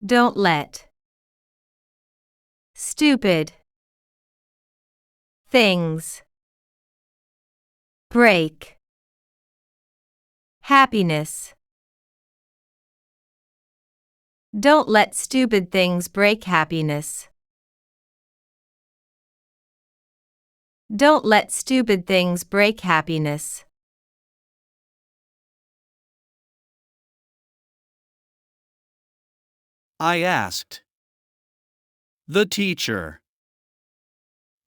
Don't let stupid things break happiness. Don't let stupid things break happiness. Don't let stupid things break happiness. I asked the teacher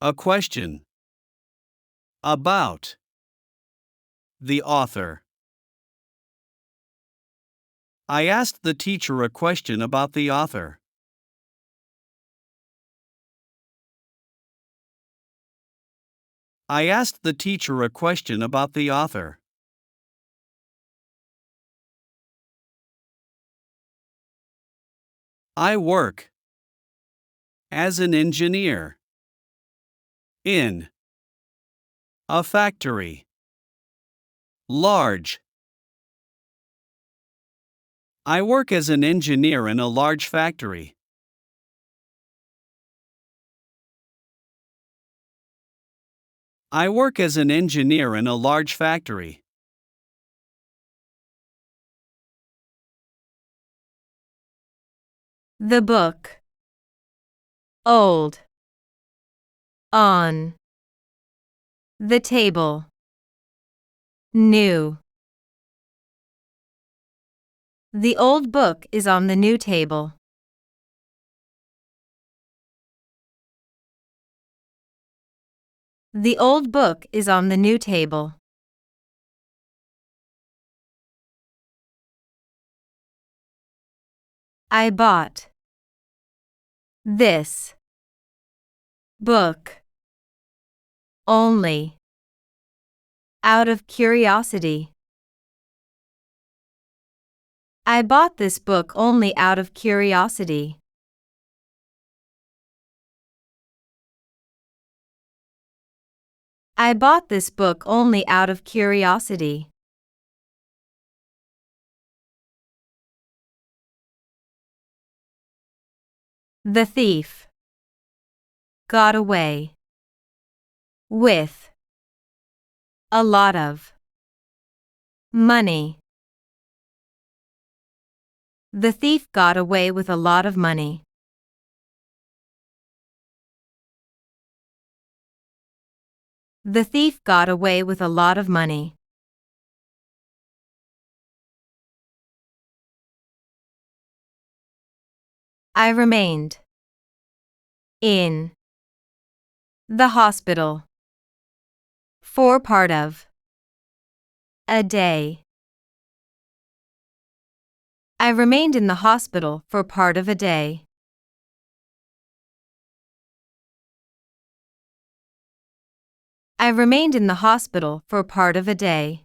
a question about the author. I asked the teacher a question about the author. I asked the teacher a question about the author. I work as an engineer in a factory. Large. I work as an engineer in a large factory. I work as an engineer in a large factory. The book. Old. On. The table. New. The old book is on the new table. The old book is on the new table. I bought this book only out of curiosity. I bought this book only out of curiosity. I bought this book only out of curiosity. The thief got away with a lot of money. The thief got away with a lot of money. The thief got away with a lot of money. I remained in the hospital for part of a day. I remained in the hospital for part of a day. I remained in the hospital for part of a day.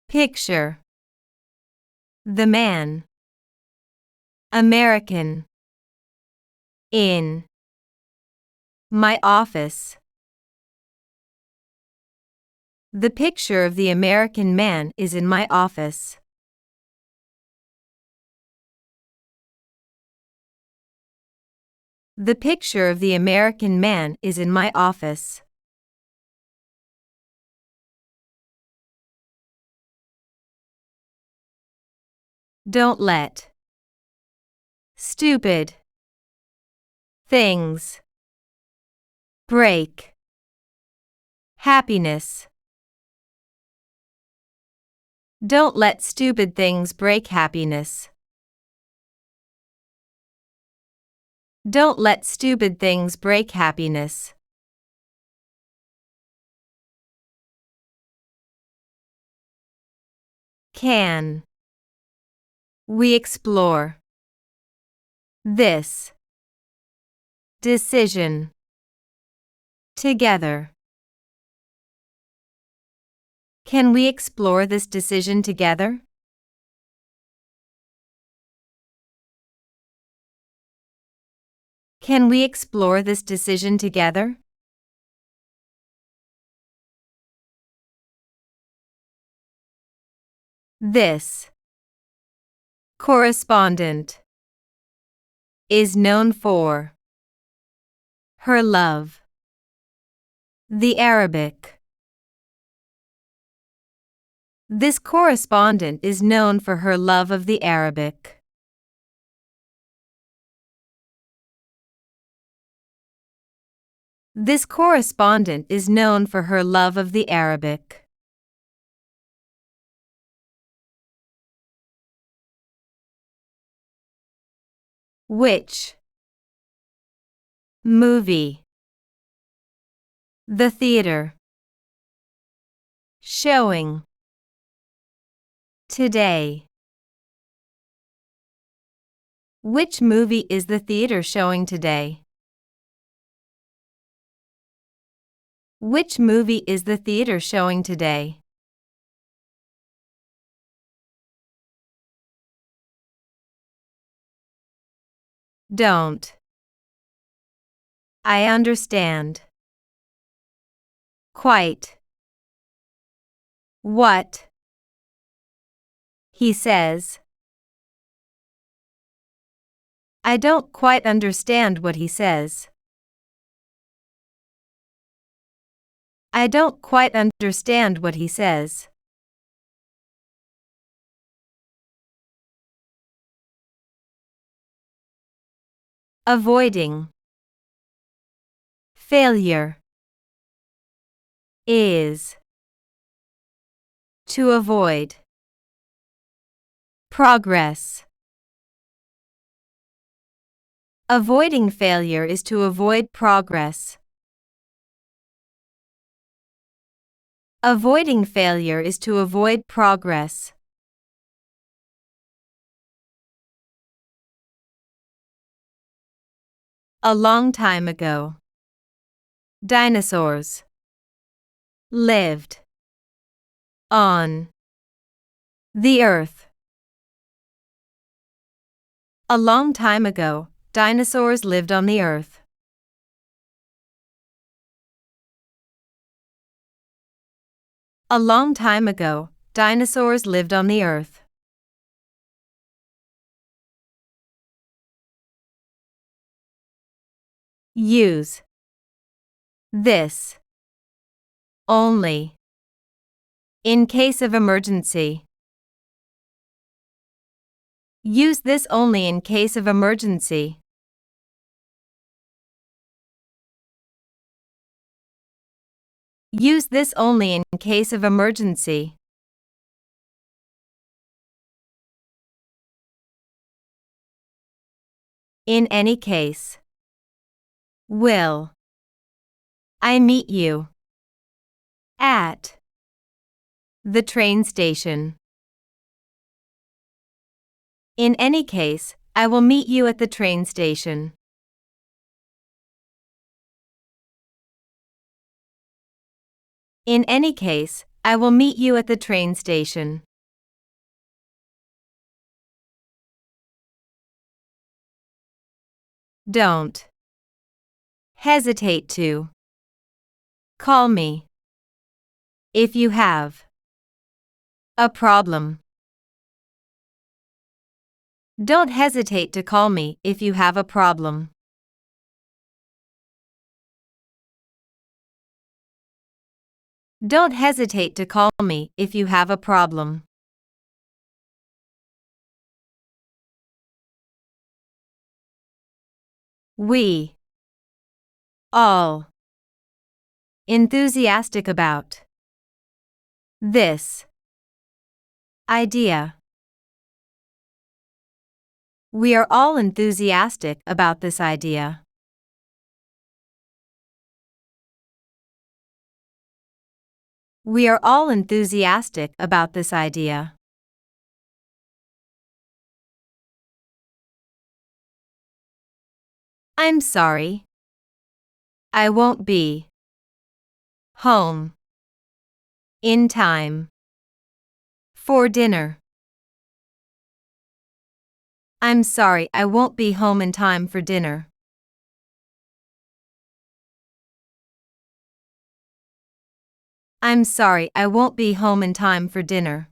Picture. The man. American. In my office. The picture of the American man is in my office. The picture of the American man is in my office. Don't let stupid things break happiness. Don't let stupid things break happiness. Don't let stupid things break happiness. Can we explore this decision together? Can we explore this decision together? Can we explore this decision together? This correspondent is known for her love. The Arabic. This correspondent is known for her love of the Arabic. This correspondent is known for her love of the Arabic. Which movie? The theater. Showing today. Which movie is the theater showing today? Which movie is the theater showing today? Don't. I understand. Quite. What? He says. I don't quite understand what he says. I don't quite understand what he says. Avoiding failure is to avoid progress. Avoiding failure is to avoid progress. Avoiding failure is to avoid progress. A long time ago. Dinosaurs lived on the earth. A long time ago, dinosaurs lived on the earth. A long time ago, dinosaurs lived on the earth. Use this only in case of emergency. Use this only in case of emergency. Use this only in case of emergency. In any case. Will I meet you at the train station? In any case, I will meet you at the train station. In any case, I will meet you at the train station. Don't hesitate to call me if you have a problem. Don't hesitate to call me if you have a problem. Don't hesitate to call me if you have a problem. We all enthusiastic about this idea. We are all enthusiastic about this idea. We are all enthusiastic about this idea. I'm sorry. I won't be home in time for dinner. I'm sorry, I won't be home in time for dinner. I'm sorry, I won't be home in time for dinner.